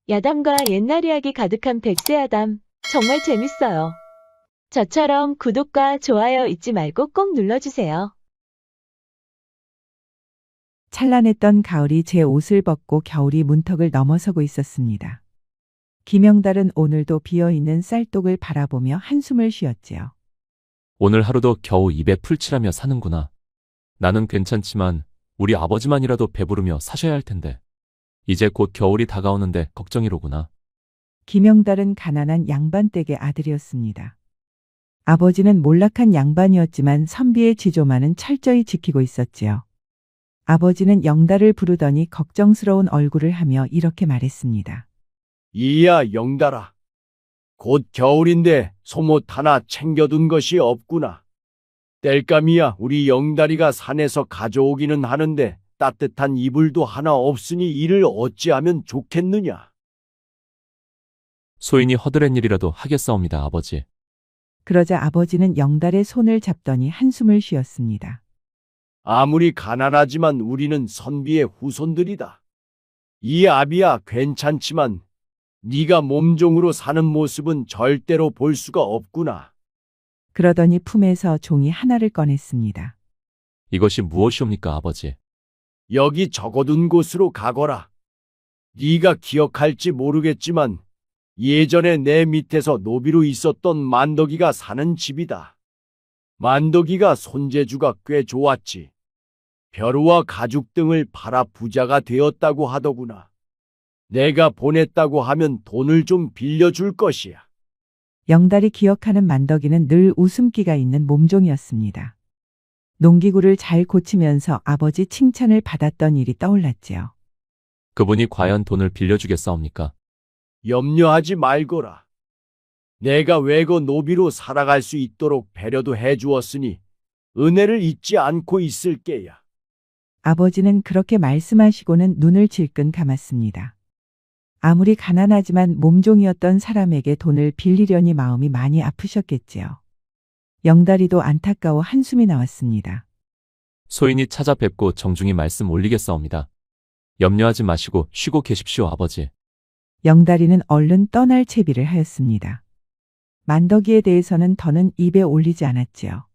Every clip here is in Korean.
야담과 옛날 이야기 가득한 백세야담. 정말 재밌어요. 저처럼 구독과 좋아요 잊지 말고 꼭 눌러주세요. 찬란했던 가을이 제 옷을 벗고 겨울이 문턱을 넘어서고 있었습니다. 김영달은 오늘도 비어있는 쌀독을 바라보며 한숨을 쉬었지요. 오늘 하루도 겨우 입에 풀칠하며 사는구나. 나는 괜찮지만 우리 아버지만이라도 배부르며 사셔야 할 텐데. 이제 곧 겨울이 다가오는데 걱정이로구나. 김영달은 가난한 양반댁의 아들이었습니다. 아버지는 몰락한 양반이었지만 선비의 지조만은 철저히 지키고 있었지요. 아버지는 영달을 부르더니 걱정스러운 얼굴을 하며 이렇게 말했습니다. 이야, 영달아. 곧 겨울인데 속옷 하나 챙겨둔 것이 없구나. 땔감이야, 우리 영달이가 산에서 가져오기는 하는데 따뜻한 이불도 하나 없으니 이를 어찌하면 좋겠느냐. 소인이 허드렛 일이라도 하겠사옵니다, 아버지. 그러자 아버지는 영달의 손을 잡더니 한숨을 쉬었습니다. 아무리 가난하지만 우리는 선비의 후손들이다. 이 아비야, 괜찮지만 네가 몸종으로 사는 모습은 절대로 볼 수가 없구나. 그러더니 품에서 종이 하나를 꺼냈습니다. 이것이 무엇이옵니까, 아버지? 여기 적어둔 곳으로 가거라. 네가 기억할지 모르겠지만 예전에 내 밑에서 노비로 있었던 만덕이가 사는 집이다. 만덕이가 손재주가 꽤 좋았지. 벼루와 가죽 등을 팔아 부자가 되었다고 하더구나. 내가 보냈다고 하면 돈을 좀 빌려줄 것이야. 영달이 기억하는 만덕이는 늘 웃음기가 있는 몸종이었습니다. 농기구를 잘 고치면서 아버지 칭찬을 받았던 일이 떠올랐지요. 그분이 과연 돈을 빌려주겠사옵니까? 염려하지 말거라. 내가 외거 노비로 살아갈 수 있도록 배려도 해주었으니 은혜를 잊지 않고 있을 게야. 아버지는 그렇게 말씀하시고는 눈을 질끈 감았습니다. 아무리 가난하지만 몸종이었던 사람에게 돈을 빌리려니 마음이 많이 아프셨겠지요. 영달이도 안타까워 한숨이 나왔습니다. 소인이 찾아뵙고 정중히 말씀 올리겠사옵니다. 염려하지 마시고 쉬고 계십시오, 아버지. 영달이는 얼른 떠날 채비를 하였습니다. 만덕이에 대해서는 더는 입에 올리지 않았지요.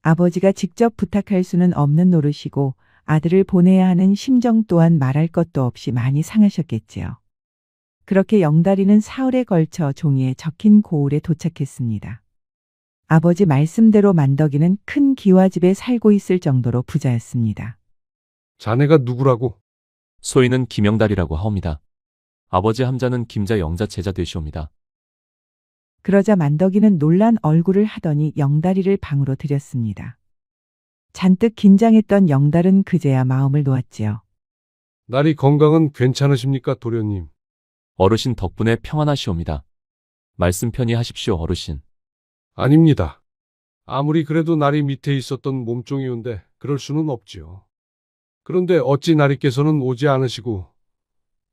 아버지가 직접 부탁할 수는 없는 노릇이고 아들을 보내야 하는 심정 또한 말할 것도 없이 많이 상하셨겠지요. 그렇게 영달이는 사흘에 걸쳐 종이에 적힌 고을에 도착했습니다. 아버지 말씀대로 만덕이는 큰 기와집에 살고 있을 정도로 부자였습니다. 자네가 누구라고? 소인은 김영달이라고 하옵니다. 아버지 함자는 김자 영자 제자 되시옵니다. 그러자 만덕이는 놀란 얼굴을 하더니 영달이를 방으로 들였습니다. 잔뜩 긴장했던 영달은 그제야 마음을 놓았지요. 날이 건강은 괜찮으십니까, 도련님? 어르신 덕분에 평안하시옵니다. 말씀 편히 하십시오, 어르신. 아닙니다. 아무리 그래도 날이 밑에 있었던 몸종이온데 그럴 수는 없지요. 그런데 어찌 나리께서는 오지 않으시고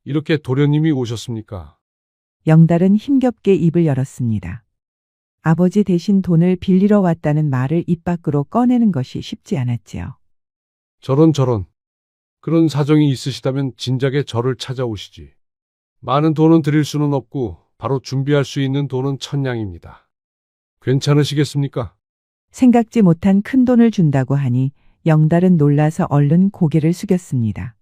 이렇게 도련님이 오셨습니까? 영달은 힘겹게 입을 열었습니다. 아버지 대신 돈을 빌리러 왔다는 말을 입 밖으로 꺼내는 것이 쉽지 않았지요. 저런. 그런 사정이 있으시다면 진작에 저를 찾아오시지. 많은 돈은 드릴 수는 없고 바로 준비할 수 있는 돈은 1000냥입니다. 괜찮으시겠습니까? 생각지 못한 큰 돈을 준다고 하니 영달은 놀라서 얼른 고개를 숙였습니다.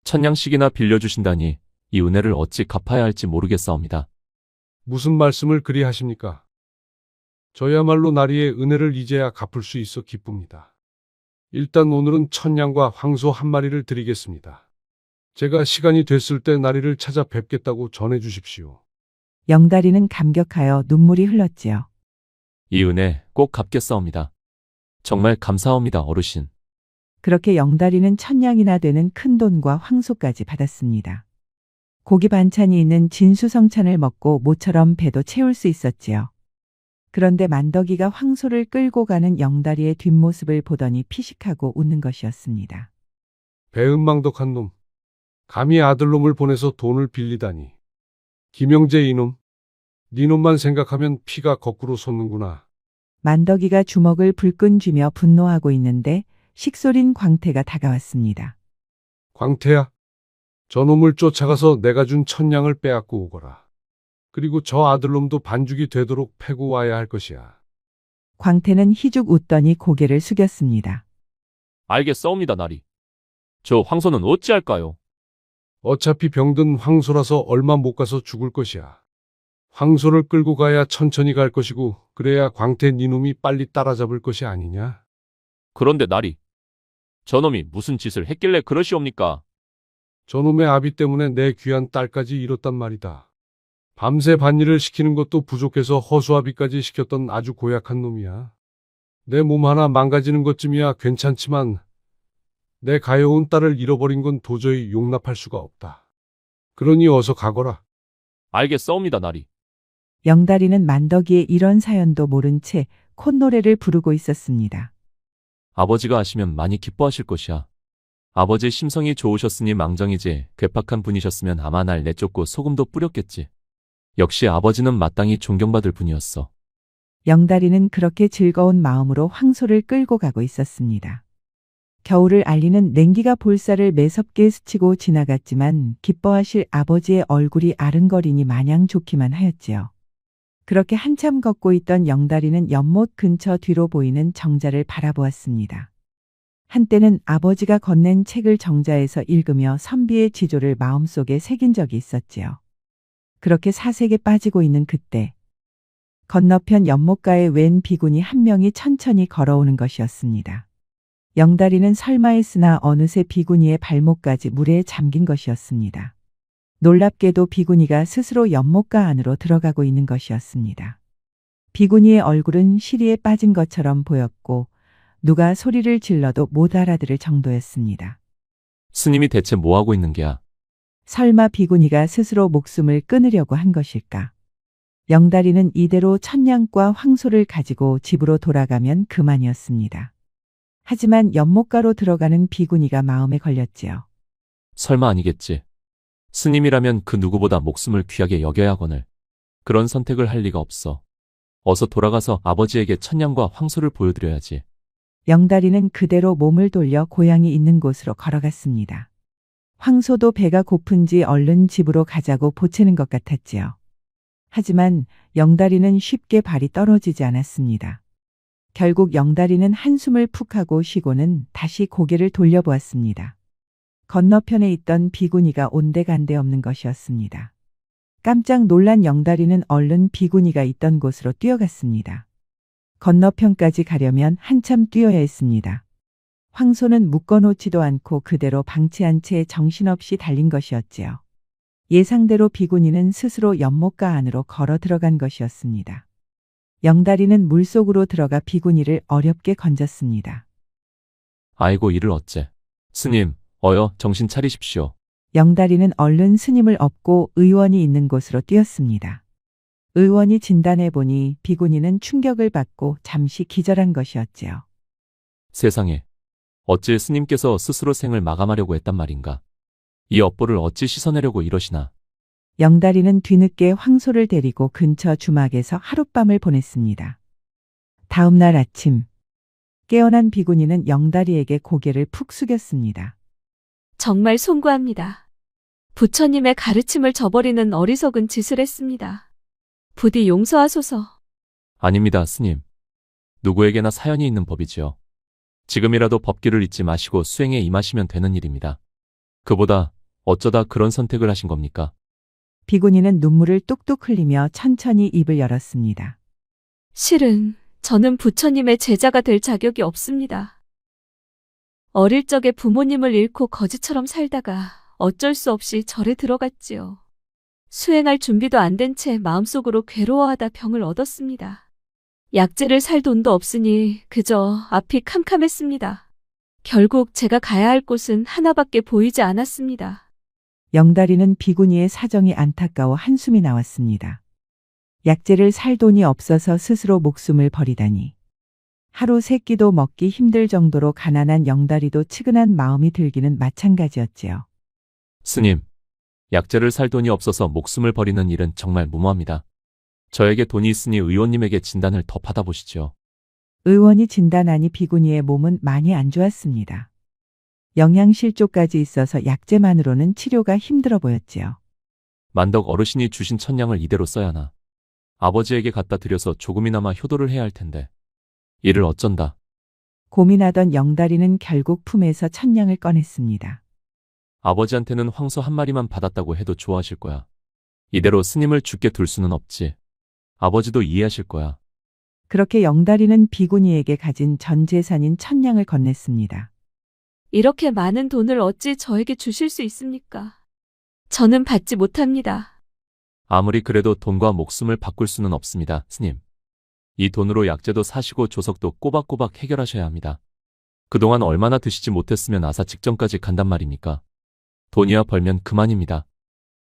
1000냥씩이나 빌려주신다니 이 은혜를 어찌 갚아야 할지 모르겠사옵니다. 무슨 말씀을 그리 하십니까? 저야말로 나리의 은혜를 이제야 갚을 수 있어 기쁩니다. 일단 오늘은 1000냥과 황소 1마리를 드리겠습니다. 제가 시간이 됐을 때 나리를 찾아뵙겠다고 전해주십시오. 영달이는 감격하여 눈물이 흘렀지요. 이 은혜 꼭 갚겠사옵니다. 정말 감사합니다, 어르신. 그렇게 영달이는 1000냥이나 되는 큰 돈과 황소까지 받았습니다. 고기 반찬이 있는 진수성찬을 먹고 모처럼 배도 채울 수 있었지요. 그런데 만덕이가 황소를 끌고 가는 영달이의 뒷모습을 보더니 피식하고 웃는 것이었습니다. 배은망덕한 놈. 감히 아들놈을 보내서 돈을 빌리다니. 김영재 이놈. 네 놈만 생각하면 피가 거꾸로 솟는구나. 만덕이가 주먹을 불끈 쥐며 분노하고 있는데 식솔인 광태가 다가왔습니다. 광태야. 저놈을 쫓아가서 내가 준 천냥을 빼앗고 오거라. 그리고 저 아들놈도 반죽이 되도록 패고 와야 할 것이야. 광태는 희죽 웃더니 고개를 숙였습니다. 알겠사옵니다, 나리. 저 황소는 어찌할까요? 어차피 병든 황소라서 얼마 못 가서 죽을 것이야. 황소를 끌고 가야 천천히 갈 것이고 그래야 광태 니놈이 빨리 따라잡을 것이 아니냐? 그런데 나리, 저놈이 무슨 짓을 했길래 그러시옵니까? 저놈의 아비 때문에 내 귀한 딸까지 잃었단 말이다. 밤새 밭일을 시키는 것도 부족해서 허수아비까지 시켰던 아주 고약한 놈이야. 내 몸 하나 망가지는 것쯤이야 괜찮지만 내 가여운 딸을 잃어버린 건 도저히 용납할 수가 없다. 그러니 어서 가거라. 알겠사옵니다, 나리. 영다리는 만덕이의 이런 사연도 모른 채 콧노래를 부르고 있었습니다. 아버지가 아시면 많이 기뻐하실 것이야. 아버지 심성이 좋으셨으니 망정이지 괴팍한 분이셨으면 아마 날 내쫓고 소금도 뿌렸겠지. 역시 아버지는 마땅히 존경받을 분이었어. 영다리는 그렇게 즐거운 마음으로 황소를 끌고 가고 있었습니다. 겨울을 알리는 냉기가 볼살을 매섭게 스치고 지나갔지만 기뻐하실 아버지의 얼굴이 아른거리니 마냥 좋기만 하였지요. 그렇게 한참 걷고 있던 영다리는 연못 근처 뒤로 보이는 정자를 바라보았습니다. 한때는 아버지가 건넨 책을 정자에서 읽으며 선비의 지조를 마음속에 새긴 적이 있었지요. 그렇게 사색에 빠지고 있는 그때 건너편 연못가에 웬 비구니 한 명이 천천히 걸어오는 것이었습니다. 영다리는 설마 했으나 어느새 비구니의 발목까지 물에 잠긴 것이었습니다. 놀랍게도 비구니가 스스로 연못가 안으로 들어가고 있는 것이었습니다. 비구니의 얼굴은 시리에 빠진 것처럼 보였고 누가 소리를 질러도 못 알아들을 정도였습니다. 스님이 대체 뭐하고 있는 게야? 설마 비구니가 스스로 목숨을 끊으려고 한 것일까? 영다리는 이대로 천냥과 황소를 가지고 집으로 돌아가면 그만이었습니다. 하지만 연못가로 들어가는 비구니가 마음에 걸렸지요. 설마 아니겠지. 스님이라면 그 누구보다 목숨을 귀하게 여겨야 하거늘. 그런 선택을 할 리가 없어. 어서 돌아가서 아버지에게 천냥과 황소를 보여드려야지. 영다리는 그대로 몸을 돌려 고향이 있는 곳으로 걸어갔습니다. 황소도 배가 고픈지 얼른 집으로 가자고 보채는 것 같았지요. 하지만 영다리는 쉽게 발이 떨어지지 않았습니다. 결국 영다리는 한숨을 푹 하고 쉬고는 다시 고개를 돌려보았습니다. 건너편에 있던 비구니가 온데간데 없는 것이었습니다. 깜짝 놀란 영다리는 얼른 비구니가 있던 곳으로 뛰어갔습니다. 건너편까지 가려면 한참 뛰어야 했습니다. 황소는 묶어놓지도 않고 그대로 방치한 채 정신없이 달린 것이었지요. 예상대로 비구니는 스스로 연못가 안으로 걸어 들어간 것이었습니다. 영다리는 물속으로 들어가 비구니를 어렵게 건졌습니다. 아이고 이를 어째. 스님, 어여 정신 차리십시오. 영다리는 얼른 스님을 업고 의원이 있는 곳으로 뛰었습니다. 의원이 진단해 보니 비구니는 충격을 받고 잠시 기절한 것이었지요. 세상에. 어찌 스님께서 스스로 생을 마감하려고 했단 말인가. 이 업보를 어찌 씻어내려고 이러시나. 영다리는 뒤늦게 황소를 데리고 근처 주막에서 하룻밤을 보냈습니다. 다음 날 아침 깨어난 비구니는 영다리에게 고개를 푹 숙였습니다. 정말 송구합니다. 부처님의 가르침을 저버리는 어리석은 짓을 했습니다. 부디 용서하소서. 아닙니다, 스님. 누구에게나 사연이 있는 법이지요. 지금이라도 법규를 잊지 마시고 수행에 임하시면 되는 일입니다. 그보다 어쩌다 그런 선택을 하신 겁니까? 비구니는 눈물을 뚝뚝 흘리며 천천히 입을 열었습니다. 실은 저는 부처님의 제자가 될 자격이 없습니다. 어릴 적에 부모님을 잃고 거지처럼 살다가 어쩔 수 없이 절에 들어갔지요. 수행할 준비도 안 된 채 마음속으로 괴로워하다 병을 얻었습니다. 약재를 살 돈도 없으니 그저 앞이 캄캄했습니다. 결국 제가 가야 할 곳은 하나밖에 보이지 않았습니다. 영다리는 비구니의 사정이 안타까워 한숨이 나왔습니다. 약재를 살 돈이 없어서 스스로 목숨을 버리다니. 하루 세 끼도 먹기 힘들 정도로 가난한 영다리도 측은한 마음이 들기는 마찬가지였지요. 스님, 약재를 살 돈이 없어서 목숨을 버리는 일은 정말 무모합니다. 저에게 돈이 있으니 의원님에게 진단을 더 받아보시죠. 의원이 진단하니 비구니의 몸은 많이 안 좋았습니다. 영양실조까지 있어서 약재만으로는 치료가 힘들어 보였지요. 만덕 어르신이 주신 천냥을 이대로 써야 하나. 아버지에게 갖다 드려서 조금이나마 효도를 해야 할 텐데. 이를 어쩐다. 고민하던 영다리는 결국 품에서 천냥을 꺼냈습니다. 아버지한테는 황소 한 마리만 받았다고 해도 좋아하실 거야. 이대로 스님을 죽게 둘 수는 없지. 아버지도 이해하실 거야. 그렇게 영다리는 비구니에게 가진 전 재산인 천냥을 건넸습니다. 이렇게 많은 돈을 어찌 저에게 주실 수 있습니까? 저는 받지 못합니다. 아무리 그래도 돈과 목숨을 바꿀 수는 없습니다, 스님. 이 돈으로 약재도 사시고 조석도 꼬박꼬박 해결하셔야 합니다. 그동안 얼마나 드시지 못했으면 아사 직전까지 간단 말입니까? 돈이야 벌면 그만입니다.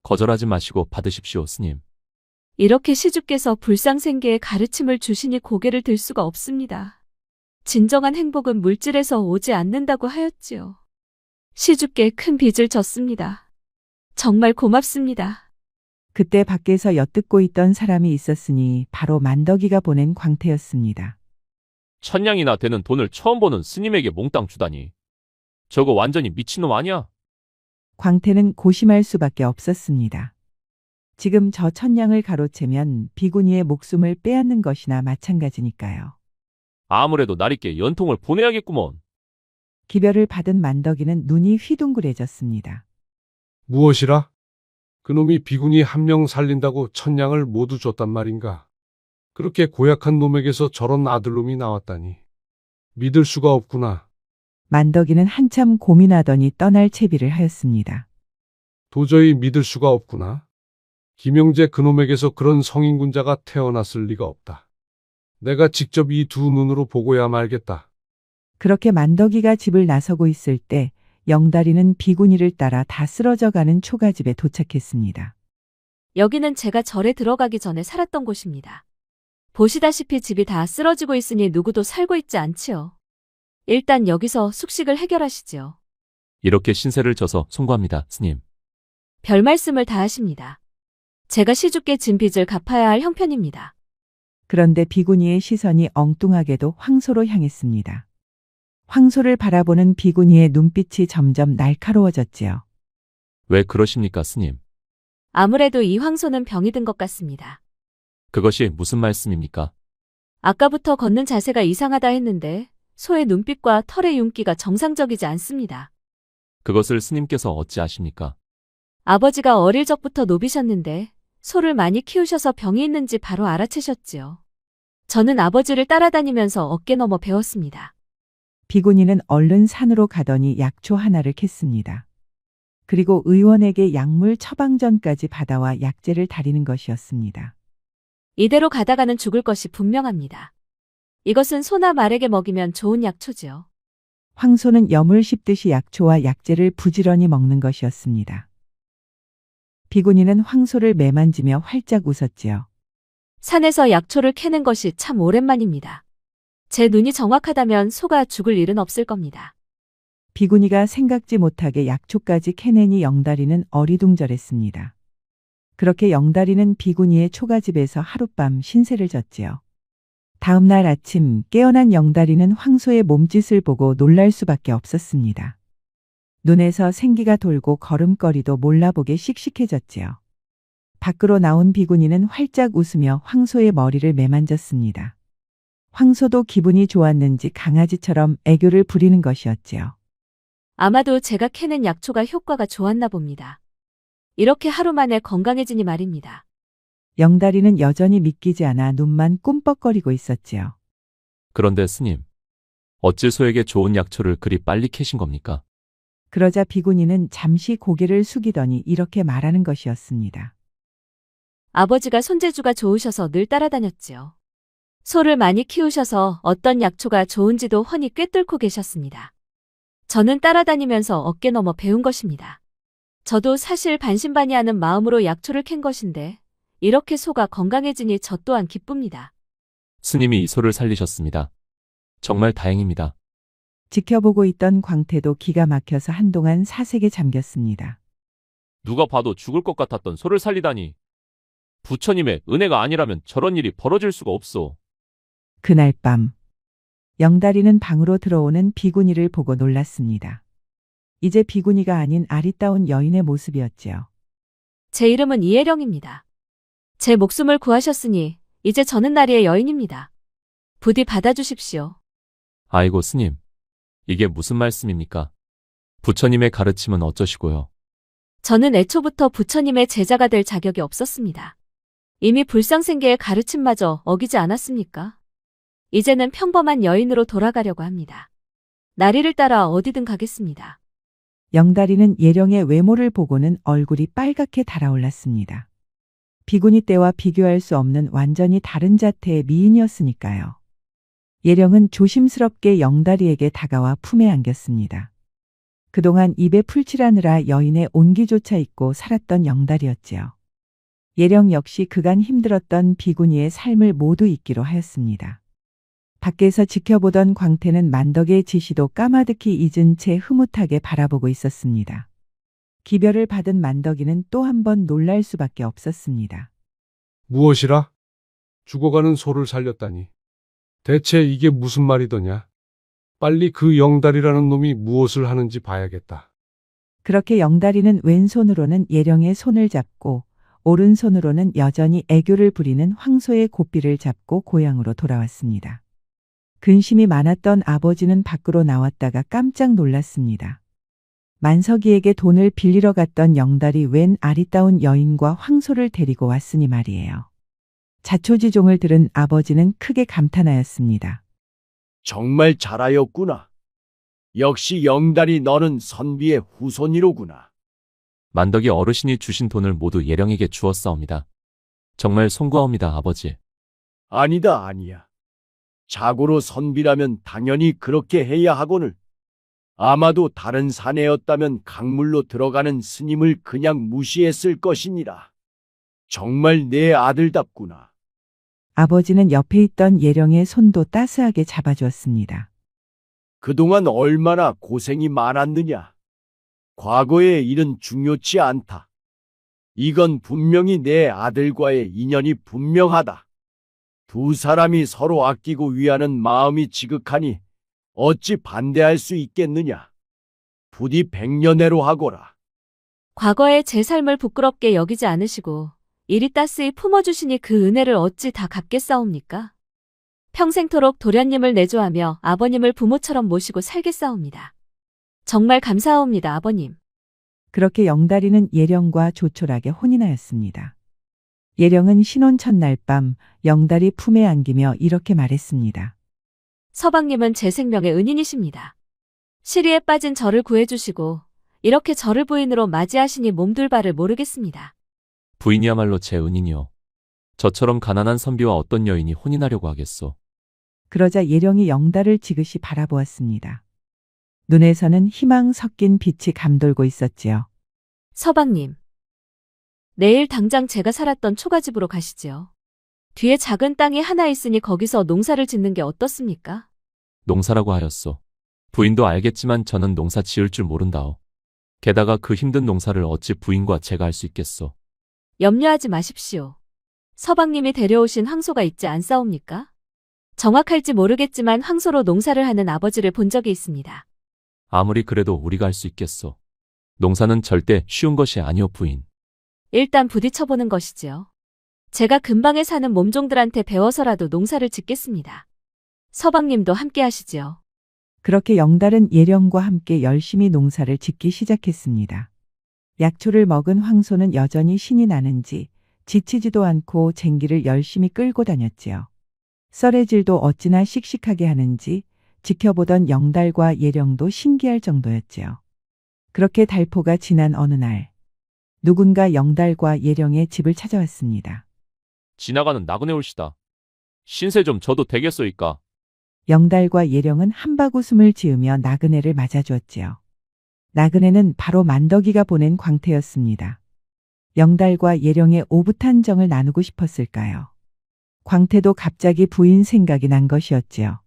거절하지 마시고 받으십시오, 스님. 이렇게 시주께서 불상생계의 가르침을 주시니 고개를 들 수가 없습니다. 진정한 행복은 물질에서 오지 않는다고 하였지요. 시주께 큰 빚을 졌습니다. 정말 고맙습니다. 그때 밖에서 엿듣고 있던 사람이 있었으니 바로 만덕이가 보낸 광태였습니다. 천냥이나 되는 돈을 처음 보는 스님에게 몽땅 주다니. 저거 완전히 미친놈 아니야? 광태는 고심할 수밖에 없었습니다. 지금 저 천냥을 가로채면 비구니의 목숨을 빼앗는 것이나 마찬가지니까요. 아무래도 날있게 연통을 보내야겠구먼. 기별을 받은 만덕이는 눈이 휘둥그레졌습니다. 무엇이라? 그놈이 비구니 한 명 살린다고 천냥을 모두 줬단 말인가? 그렇게 고약한 놈에게서 저런 아들놈이 나왔다니. 믿을 수가 없구나. 만덕이는 한참 고민하더니 떠날 채비를 하였습니다. 도저히 믿을 수가 없구나. 김영재 그놈에게서 그런 성인군자가 태어났을 리가 없다. 내가 직접 이 두 눈으로 보고야 말겠다. 그렇게 만덕이가 집을 나서고 있을 때 영다리는 비구니를 따라 다 쓰러져가는 초가집에 도착했습니다. 여기는 제가 절에 들어가기 전에 살았던 곳입니다. 보시다시피 집이 다 쓰러지고 있으니 누구도 살고 있지 않지요. 일단 여기서 숙식을 해결하시지요. 이렇게 신세를 져서 송구합니다, 스님. 별 말씀을 다 하십니다. 제가 시주께 진 빚을 갚아야 할 형편입니다. 그런데 비구니의 시선이 엉뚱하게도 황소로 향했습니다. 황소를 바라보는 비구니의 눈빛이 점점 날카로워졌지요. 왜 그러십니까, 스님? 아무래도 이 황소는 병이 든 것 같습니다. 그것이 무슨 말씀입니까? 아까부터 걷는 자세가 이상하다 했는데 소의 눈빛과 털의 윤기가 정상적이지 않습니다. 그것을 스님께서 어찌 아십니까? 아버지가 어릴 적부터 노비셨는데 소를 많이 키우셔서 병이 있는지 바로 알아채셨지요. 저는 아버지를 따라다니면서 어깨 넘어 배웠습니다. 비구니는 얼른 산으로 가더니 약초 하나를 캤습니다. 그리고 의원에게 약물 처방전까지 받아와 약재를 다리는 것이었습니다. 이대로 가다가는 죽을 것이 분명합니다. 이것은 소나 말에게 먹이면 좋은 약초지요. 황소는 염을 씹듯이 약초와 약재를 부지런히 먹는 것이었습니다. 비구니는 황소를 매만지며 활짝 웃었지요. 산에서 약초를 캐는 것이 참 오랜만입니다. 제 눈이 정확하다면 소가 죽을 일은 없을 겁니다. 비구니가 생각지 못하게 약초까지 캐내니 영다리는 어리둥절했습니다. 그렇게 영다리는 비구니의 초가집에서 하룻밤 신세를 졌지요. 다음 날 아침 깨어난 영다리는 황소의 몸짓을 보고 놀랄 수밖에 없었습니다. 눈에서 생기가 돌고 걸음걸이도 몰라보게 씩씩해졌지요. 밖으로 나온 비구니는 활짝 웃으며 황소의 머리를 매만졌습니다. 황소도 기분이 좋았는지 강아지처럼 애교를 부리는 것이었지요. 아마도 제가 캐는 약초가 효과가 좋았나 봅니다. 이렇게 하루 만에 건강해지니 말입니다. 영다리는 여전히 믿기지 않아 눈만 꿈뻑거리고 있었지요. 그런데 스님, 어찌 소에게 좋은 약초를 그리 빨리 캐신 겁니까? 그러자 비구니는 잠시 고개를 숙이더니 이렇게 말하는 것이었습니다. 아버지가 손재주가 좋으셔서 늘 따라다녔지요. 소를 많이 키우셔서 어떤 약초가 좋은지도 훤히 꿰뚫고 계셨습니다. 저는 따라다니면서 어깨 넘어 배운 것입니다. 저도 사실 반신반의하는 마음으로 약초를 캔 것인데 이렇게 소가 건강해지니 저 또한 기쁩니다. 스님이 이 소를 살리셨습니다. 정말 다행입니다. 지켜보고 있던 광태도 기가 막혀서 한동안 사색에 잠겼습니다. 누가 봐도 죽을 것 같았던 소를 살리다니. 부처님의 은혜가 아니라면 저런 일이 벌어질 수가 없소. 그날 밤 영다리는 방으로 들어오는 비구니를 보고 놀랐습니다. 이제 비구니가 아닌 아리따운 여인의 모습이었지요. 제 이름은 이혜령입니다. 제 목숨을 구하셨으니 이제 저는 나리의 여인입니다. 부디 받아주십시오. 아이고, 스님. 이게 무슨 말씀입니까? 부처님의 가르침은 어쩌시고요? 저는 애초부터 부처님의 제자가 될 자격이 없었습니다. 이미 불상생계의 가르침마저 어기지 않았습니까? 이제는 평범한 여인으로 돌아가려고 합니다. 나리를 따라 어디든 가겠습니다. 영다리는 예령의 외모를 보고는 얼굴이 빨갛게 달아올랐습니다. 비구니 때와 비교할 수 없는 완전히 다른 자태의 미인이었으니까요. 예령은 조심스럽게 영다리에게 다가와 품에 안겼습니다. 그동안 입에 풀칠하느라 여인의 온기조차 잊고 살았던 영다리였지요. 예령 역시 그간 힘들었던 비구니의 삶을 모두 잊기로 하였습니다. 밖에서 지켜보던 광태는 만덕의 지시도 까마득히 잊은 채 흐뭇하게 바라보고 있었습니다. 기별을 받은 만덕이는 또 한 번 놀랄 수밖에 없었습니다. 무엇이라? 죽어가는 소를 살렸다니. 대체 이게 무슨 말이더냐? 빨리 그 영달이라는 놈이 무엇을 하는지 봐야겠다. 그렇게 영다리는 왼손으로는 예령의 손을 잡고 오른손으로는 여전히 애교를 부리는 황소의 고삐를 잡고 고향으로 돌아왔습니다. 근심이 많았던 아버지는 밖으로 나왔다가 깜짝 놀랐습니다. 만석이에게 돈을 빌리러 갔던 영달이 웬 아리따운 여인과 황소를 데리고 왔으니 말이에요. 자초지종을 들은 아버지는 크게 감탄하였습니다. 정말 잘하였구나. 역시 영달이 너는 선비의 후손이로구나. 만덕이 어르신이 주신 돈을 모두 예령에게 주었사옵니다. 정말 송구하옵니다, 아버지. 아니다, 아니야. 자고로 선비라면 당연히 그렇게 해야 하거늘. 아마도 다른 사내였다면 강물로 들어가는 스님을 그냥 무시했을 것이니라. 정말 내 아들답구나. 아버지는 옆에 있던 예령의 손도 따스하게 잡아주었습니다. 그동안 얼마나 고생이 많았느냐. 과거의 일은 중요치 않다. 이건 분명히 내 아들과의 인연이 분명하다. 두 사람이 서로 아끼고 위하는 마음이 지극하니 어찌 반대할 수 있겠느냐. 부디 백년해로 하거라. 과거의 제 삶을 부끄럽게 여기지 않으시고 이리 따스히 품어주시니 그 은혜를 어찌 다 갚겠사옵니까? 평생토록 도련님을 내조하며 아버님을 부모처럼 모시고 살겠사옵니다. 정말 감사하옵니다, 아버님. 그렇게 영다리는 예령과 조촐하게 혼인하였습니다. 예령은 신혼 첫날 밤 영다리 품에 안기며 이렇게 말했습니다. 서방님은 제 생명의 은인이십니다. 시리에 빠진 저를 구해주시고 이렇게 저를 부인으로 맞이하시니 몸둘 바를 모르겠습니다. 부인이야말로 제 은인이요. 저처럼 가난한 선비와 어떤 여인이 혼인하려고 하겠소. 그러자 예령이 영달을 지그시 바라보았습니다. 눈에서는 희망 섞인 빛이 감돌고 있었지요. 서방님. 내일 당장 제가 살았던 초가집으로 가시지요. 뒤에 작은 땅이 하나 있으니 거기서 농사를 짓는 게 어떻습니까? 농사라고 하였소. 부인도 알겠지만 저는 농사 지을 줄 모른다오. 게다가 그 힘든 농사를 어찌 부인과 제가 할 수 있겠소. 염려하지 마십시오. 서방님이 데려오신 황소가 있지 않사옵니까? 정확할지 모르겠지만 황소로 농사를 하는 아버지를 본 적이 있습니다. 아무리 그래도 우리가 할 수 있겠소. 농사는 절대 쉬운 것이 아니오, 부인. 일단 부딪혀보는 것이지요. 제가 근방에 사는 몸종들한테 배워서라도 농사를 짓겠습니다. 서방님도 함께 하시지요. 그렇게 영달은 예령과 함께 열심히 농사를 짓기 시작했습니다. 약초를 먹은 황소는 여전히 신이 나는지 지치지도 않고 쟁기를 열심히 끌고 다녔지요. 썰의질도 어찌나 씩씩하게 하는지 지켜보던 영달과 예령도 신기할 정도였지요. 그렇게 달포가 지난 어느 날 누군가 영달과 예령의 집을 찾아왔습니다. 지나가는 나그네 올시다. 신세 좀 져도 되겠소이까? 영달과 예령은 한바구음을 지으며 나그네를 맞아주었지요. 나그네는 바로 만덕이가 보낸 광태였습니다. 영달과 예령의 오붓한 정을 나누고 싶었을까요? 광태도 갑자기 부인 생각이 난 것이었지요.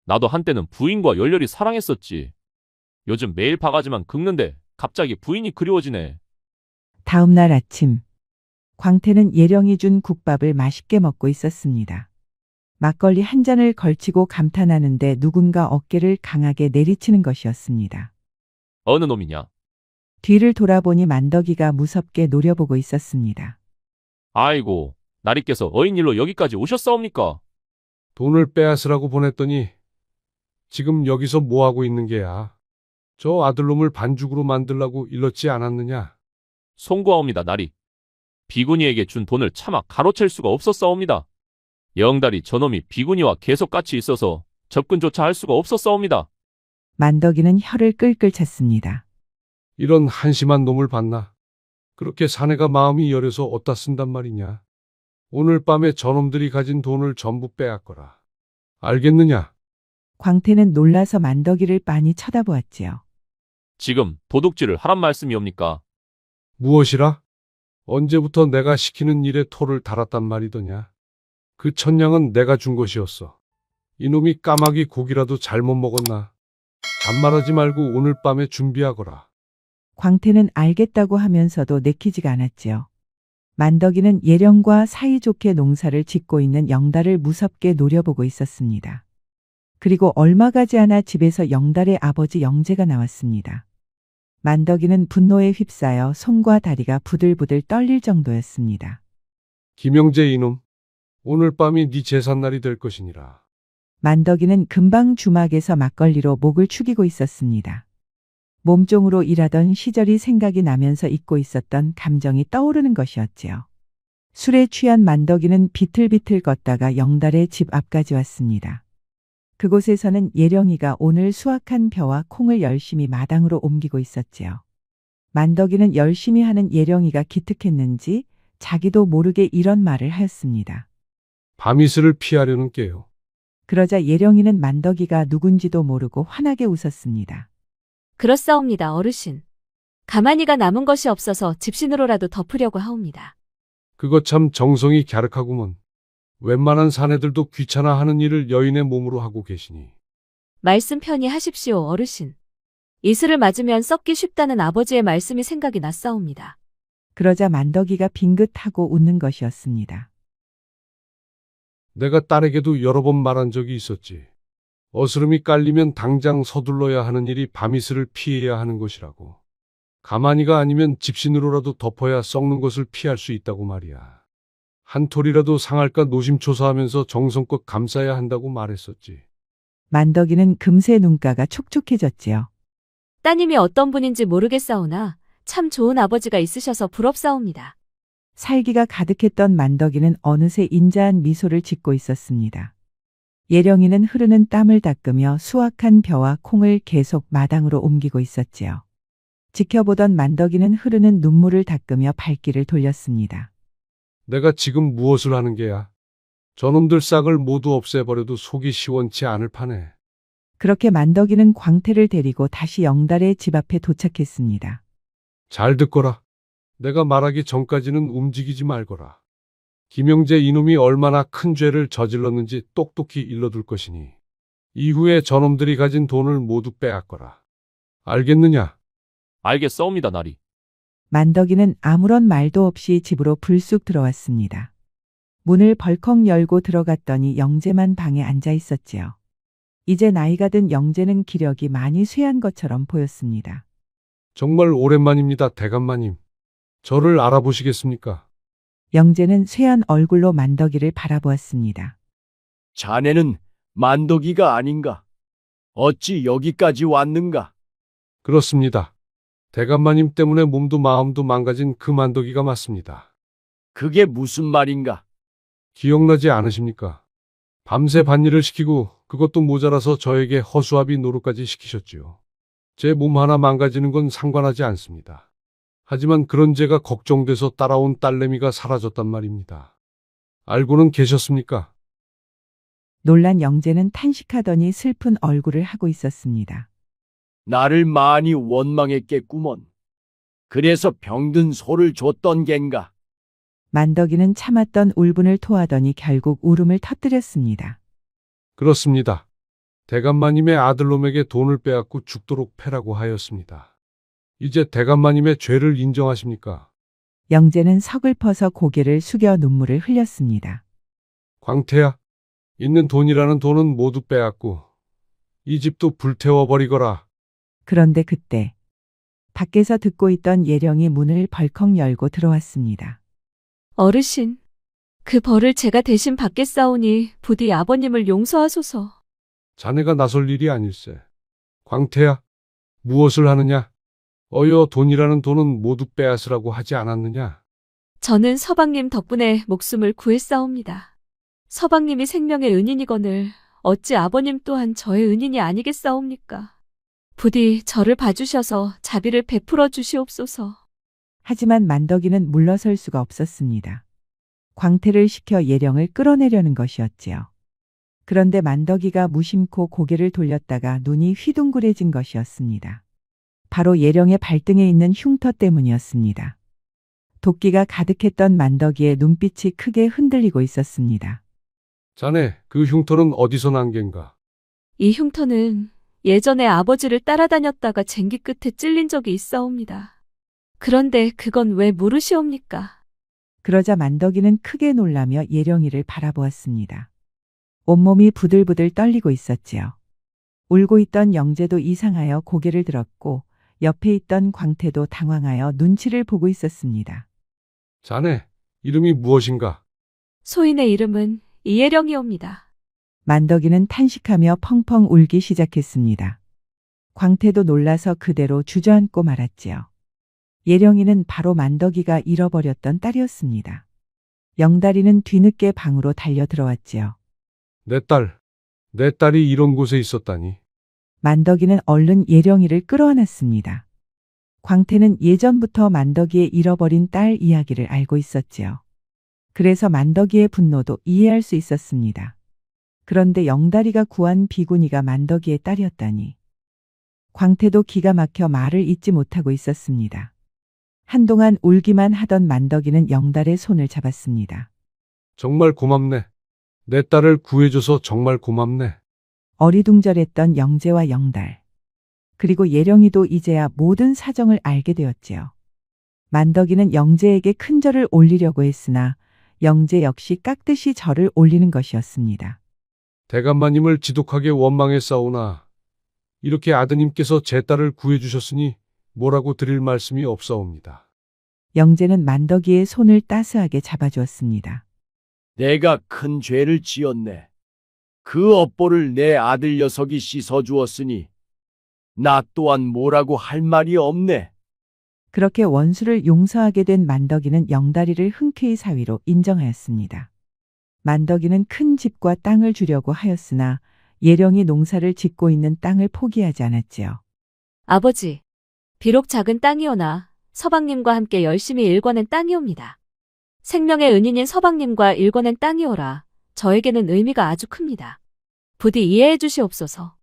나도 한때는 부인과 열렬히 사랑했었지. 요즘 매일 바가지만 긁는데 갑자기 부인이 그리워지네. 다음 날 아침, 광태는 예령이 준 국밥을 맛있게 먹고 있었습니다. 막걸리 한 잔을 걸치고 감탄하는데 누군가 어깨를 강하게 내리치는 것이었습니다. 어느 놈이냐? 뒤를 돌아보니 만덕이가 무섭게 노려보고 있었습니다. 아이고, 나리께서 어인일로 여기까지 오셨사옵니까? 돈을 빼앗으라고 보냈더니 지금 여기서 뭐 하고 있는 게야? 저 아들놈을 반죽으로 만들라고 일렀지 않았느냐? 송구하옵니다, 나리. 비구니에게 준 돈을 차마 가로챌 수가 없었사옵니다. 영달이 저놈이 비구니와 계속 같이 있어서 접근조차 할 수가 없었사옵니다. 만덕이는 혀를 끌끌 찼습니다. 이런 한심한 놈을 봤나? 그렇게 사내가 마음이 여려서 어디다 쓴단 말이냐? 오늘 밤에 저놈들이 가진 돈을 전부 빼앗거라. 알겠느냐? 광태는 놀라서 만덕이를 빤히 쳐다보았지요. 지금 도둑질을 하란 말씀이옵니까? 무엇이라? 언제부터 내가 시키는 일에 토를 달았단 말이더냐? 그 천냥은 내가 준 것이었어. 이놈이 까마귀 고기라도 잘못 먹었나? 잔말하지 말고 오늘 밤에 준비하거라. 광태는 알겠다고 하면서도 내키지가 않았지요. 만덕이는 예령과 사이좋게 농사를 짓고 있는 영달을 무섭게 노려보고 있었습니다. 그리고 얼마 가지 않아 집에서 영달의 아버지 영재가 나왔습니다. 만덕이는 분노에 휩싸여 손과 다리가 부들부들 떨릴 정도였습니다. 김영재 이놈, 오늘 밤이 네 제삿날이 될 것이니라. 만덕이는 금방 주막에서 막걸리로 목을 축이고 있었습니다. 몸종으로 일하던 시절이 생각이 나면서 잊고 있었던 감정이 떠오르는 것이었지요. 술에 취한 만덕이는 비틀비틀 걷다가 영달의 집 앞까지 왔습니다. 그곳에서는 예령이가 오늘 수확한 벼와 콩을 열심히 마당으로 옮기고 있었지요. 만덕이는 열심히 하는 예령이가 기특했는지 자기도 모르게 이런 말을 하였습니다. 밤이슬을 피하려는 게요. 그러자 예령이는 만덕이가 누군지도 모르고 환하게 웃었습니다. 그렇사옵니다, 어르신. 가만히가 남은 것이 없어서 집신으로라도 덮으려고 하옵니다. 그거 참 정성이 갸륵하구먼. 웬만한 사내들도 귀찮아 하는 일을 여인의 몸으로 하고 계시니. 말씀 편히 하십시오, 어르신. 이슬을 맞으면 썩기 쉽다는 아버지의 말씀이 생각이 났사옵니다. 그러자 만덕이가 빙긋하고 웃는 것이었습니다. 내가 딸에게도 여러 번 말한 적이 있었지. 어스름이 깔리면 당장 서둘러야 하는 일이 밤이슬을 피해야 하는 것이라고. 가만히가 아니면 집신으로라도 덮어야 썩는 것을 피할 수 있다고 말이야. 한 톨이라도 상할까 노심초사하면서 정성껏 감싸야 한다고 말했었지. 만덕이는 금세 눈가가 촉촉해졌지요. 따님이 어떤 분인지 모르겠사오나 참 좋은 아버지가 있으셔서 부럽사옵니다. 살기가 가득했던 만덕이는 어느새 인자한 미소를 짓고 있었습니다. 예령이는 흐르는 땀을 닦으며 수확한 벼와 콩을 계속 마당으로 옮기고 있었지요. 지켜보던 만덕이는 흐르는 눈물을 닦으며 발길을 돌렸습니다. 내가 지금 무엇을 하는 게야? 저놈들 싹을 모두 없애버려도 속이 시원치 않을 판에. 그렇게 만덕이는 광태를 데리고 다시 영달의 집 앞에 도착했습니다. 잘 듣거라. 내가 말하기 전까지는 움직이지 말거라. 김영재 이놈이 얼마나 큰 죄를 저질렀는지 똑똑히 일러둘 것이니 이후에 저놈들이 가진 돈을 모두 빼앗거라. 알겠느냐? 알겠사옵니다, 나리. 만덕이는 아무런 말도 없이 집으로 불쑥 들어왔습니다. 문을 벌컥 열고 들어갔더니 영재만 방에 앉아 있었지요. 이제 나이가 든 영재는 기력이 많이 쇠한 것처럼 보였습니다. 정말 오랜만입니다, 대감마님. 저를 알아보시겠습니까? 영재는 쇠한 얼굴로 만덕이를 바라보았습니다. 자네는 만덕이가 아닌가? 어찌 여기까지 왔는가? 그렇습니다. 대감마님 때문에 몸도 마음도 망가진 그 만덕이가 맞습니다. 그게 무슨 말인가? 기억나지 않으십니까? 밤새 밭일을 시키고 그것도 모자라서 저에게 허수아비 노릇까지 시키셨지요. 제 몸 하나 망가지는 건 상관하지 않습니다. 하지만 그런 제가 걱정돼서 따라온 딸내미가 사라졌단 말입니다. 알고는 계셨습니까? 놀란 영재는 탄식하더니 슬픈 얼굴을 하고 있었습니다. 나를 많이 원망했겠구먼. 그래서 병든 소를 줬던 겐가? 만덕이는 참았던 울분을 토하더니 결국 울음을 터뜨렸습니다. 그렇습니다. 대감마님의 아들놈에게 돈을 빼앗고 죽도록 패라고 하였습니다. 이제 대감마님의 죄를 인정하십니까? 영재는 서글퍼서 고개를 숙여 눈물을 흘렸습니다. 광태야, 있는 돈이라는 돈은 모두 빼앗고 이 집도 불태워버리거라. 그런데 그때 밖에서 듣고 있던 예령이 문을 벌컥 열고 들어왔습니다. 어르신, 그 벌을 제가 대신 받겠사오니 부디 아버님을 용서하소서. 자네가 나설 일이 아닐세. 광태야, 무엇을 하느냐? 어여 돈이라는 돈은 모두 빼앗으라고 하지 않았느냐? 저는 서방님 덕분에 목숨을 구했사옵니다. 서방님이 생명의 은인이거늘 어찌 아버님 또한 저의 은인이 아니겠사옵니까? 부디 저를 봐주셔서 자비를 베풀어 주시옵소서. 하지만 만덕이는 물러설 수가 없었습니다. 광태를 시켜 예령을 끌어내려는 것이었지요. 그런데 만덕이가 무심코 고개를 돌렸다가 눈이 휘둥그레진 것이었습니다. 바로 예령의 발등에 있는 흉터 때문이었습니다. 도끼가 가득했던 만덕이의 눈빛이 크게 흔들리고 있었습니다. 자네, 그 흉터는 어디서 난 겐가? 이 흉터는 예전에 아버지를 따라다녔다가 쟁기 끝에 찔린 적이 있사옵니다. 그런데 그건 왜 물으시옵니까? 그러자 만덕이는 크게 놀라며 예령이를 바라보았습니다. 온몸이 부들부들 떨리고 있었지요. 울고 있던 영재도 이상하여 고개를 들었고 옆에 있던 광태도 당황하여 눈치를 보고 있었습니다. 자네, 이름이 무엇인가? 소인의 이름은 이예령이옵니다. 만덕이는 탄식하며 펑펑 울기 시작했습니다. 광태도 놀라서 그대로 주저앉고 말았지요. 예령이는 바로 만덕이가 잃어버렸던 딸이었습니다. 영다리는 뒤늦게 방으로 달려 들어왔지요. 내 딸이 이런 곳에 있었다니. 만덕이는 얼른 예령이를 끌어안았습니다. 광태는 예전부터 만덕이의 잃어버린 딸 이야기를 알고 있었지요. 그래서 만덕이의 분노도 이해할 수 있었습니다. 그런데 영다리가 구한 비구니가 만덕이의 딸이었다니. 광태도 기가 막혀 말을 잇지 못하고 있었습니다. 한동안 울기만 하던 만덕이는 영달의 손을 잡았습니다. 정말 고맙네. 내 딸을 구해줘서 정말 고맙네. 어리둥절했던 영재와 영달. 그리고 예령이도 이제야 모든 사정을 알게 되었지요. 만덕이는 영재에게 큰 절을 올리려고 했으나 영재 역시 깍듯이 절을 올리는 것이었습니다. 대감마님을 지독하게 원망했사오나 이렇게 아드님께서 제 딸을 구해주셨으니 뭐라고 드릴 말씀이 없사옵니다. 영재는 만덕이의 손을 따스하게 잡아주었습니다. 내가 큰 죄를 지었네. 그 업보를 내 아들 녀석이 씻어주었으니 나 또한 뭐라고 할 말이 없네. 그렇게 원수를 용서하게 된 만덕이는 영다리를 흔쾌히 사위로 인정하였습니다. 만덕이는 큰 집과 땅을 주려고 하였으나 예령이 농사를 짓고 있는 땅을 포기하지 않았지요. 아버지, 비록 작은 땅이오나 서방님과 함께 열심히 일궈낸 땅이옵니다. 생명의 은인인 서방님과 일궈낸 땅이오라 저에게는 의미가 아주 큽니다. 부디 이해해 주시옵소서.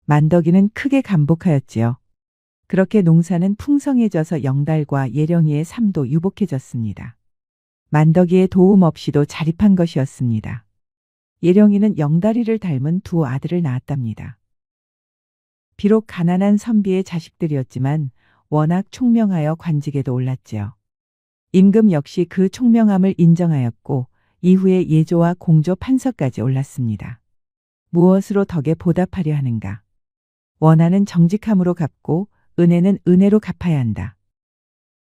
만덕이는 크게 감복하였지요. 그렇게 농사는 풍성해져서 영달과 예령이의 삶도 유복해졌습니다. 만덕이의 도움 없이도 자립한 것이었습니다. 예령이는 영다리를 닮은 두 아들을 낳았답니다. 비록 가난한 선비의 자식들이었지만 워낙 총명하여 관직에도 올랐지요. 임금 역시 그 총명함을 인정하였고 이후에 예조와 공조 판서까지 올랐습니다. 무엇으로 덕에 보답하려 하는가? 원하는 정직함으로 갚고 은혜는 은혜로 갚아야 한다.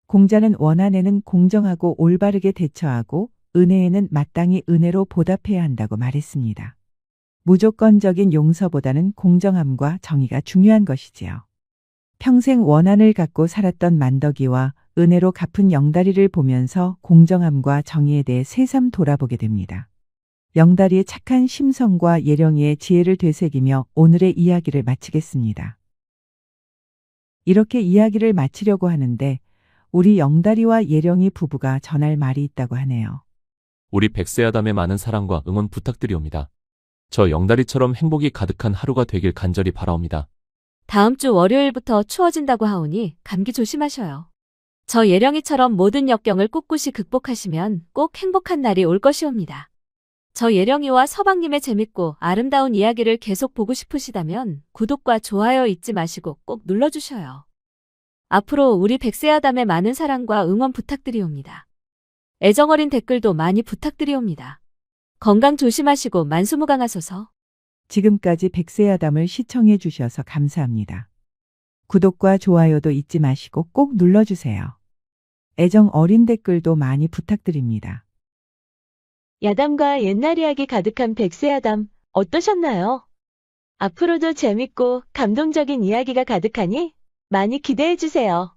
공자는 원한에는 공정하고 올바르게 대처하고 은혜에는 마땅히 은혜로 보답해야 한다고 말했습니다. 무조건적인 용서보다는 공정함과 정의가 중요한 것이지요. 평생 원한을 갖고 살았던 만덕이와 은혜로 갚은 영다리를 보면서 공정함과 정의에 대해 새삼 돌아보게 됩니다. 영다리의 착한 심성과 예령이의 지혜를 되새기며 오늘의 이야기를 마치겠습니다. 이렇게 이야기를 마치려고 하는데 우리 영다리와 예령이 부부가 전할 말이 있다고 하네요. 우리 백세아담의 많은 사랑과 응원 부탁드리옵니다. 저 영다리처럼 행복이 가득한 하루가 되길 간절히 바라옵니다. 다음 주 월요일부터 추워진다고 하오니 감기 조심하셔요. 저 예령이처럼 모든 역경을 꿋꿋이 극복하시면 꼭 행복한 날이 올 것이옵니다. 저 예령이와 서방님의 재밌고 아름다운 이야기를 계속 보고 싶으시다면 구독과 좋아요 잊지 마시고 꼭 눌러주셔요. 앞으로 우리 백세아담의 많은 사랑과 응원 부탁드리옵니다. 애정어린 댓글도 많이 부탁드리옵니다. 건강 조심하시고 만수무강하소서. 지금까지 백세야담을 시청해 주셔서 감사합니다. 구독과 좋아요도 잊지 마시고 꼭 눌러주세요. 애정 어린 댓글도 많이 부탁드립니다. 야담과 옛날 이야기 가득한 백세야담 어떠셨나요? 앞으로도 재밌고 감동적인 이야기가 가득하니 많이 기대해주세요.